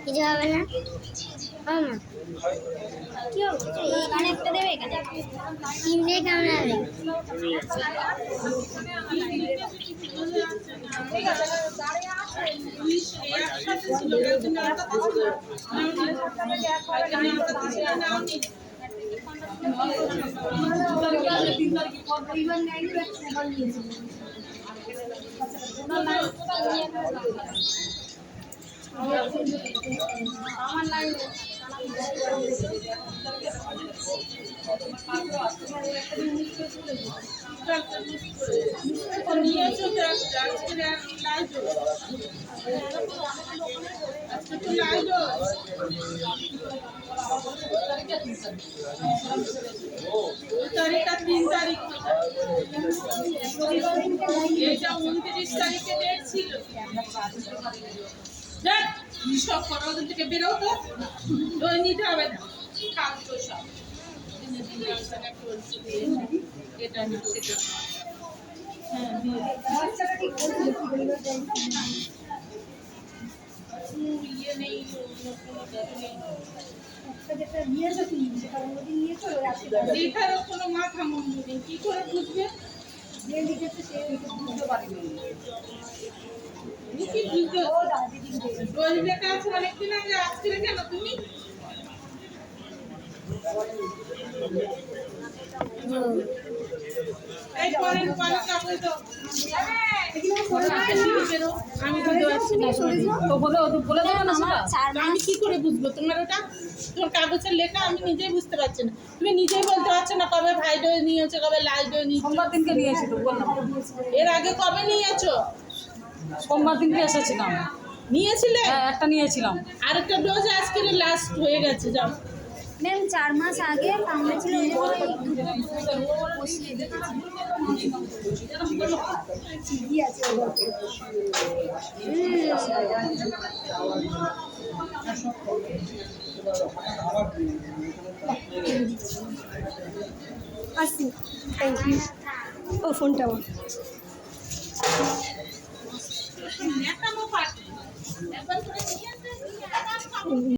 কিছু হবে না কি হবে এখানে একটা দেবে এখানে তিনটে ক্যামেরা দেবে আমার লাইন তারিখটা 3 তারিখ এটা 29 তারিখে ডেট ছিল দেখ সব করোদিন থেকে বের হতো দই নিতে হবে না খাওয়া সব এটা না সেটা হ্যাঁ বাচ্চাটা ঠিক ইয়ে নেই এটারও কোনো মাথা মুন্ডু নেই কি করে বুঝবে যে লিখেছে সে বুঝতে পারেনি কি বুঝতে রোজ দেখা আছে অনেকদিন আগে আজকে কেন তুমি এই পরের পানি কাপড় দাও আমি বুঝতে পারছি না তো বলে দেবো না আমি কি করে বুঝবো তোমার ওটা তোমার কাগজের লেখা আমি নিজেই বুঝতে পারছি না তুমি নিজেই বলতে পারছো না কবে ভাই ডোজ নিয়েছো কবে লাল ডোজ নিয়েছো সোমবার দিনকে নিয়েছি তো বললাম এর আগে কবে নিয়েছো সোমবার দিনকে এসেছিলাম নিয়েছিলে হ্যাঁ একটা নিয়েছিলাম আরেকটা ডোজ আজকে লাস্ট হয়ে গেছে যাও ম্যাম 4 মাস আগে কামড়েছিল আসি থ্যাংক ইউ ও ফোনটা একটা মো পাট একবার করে নিয়ে আসবে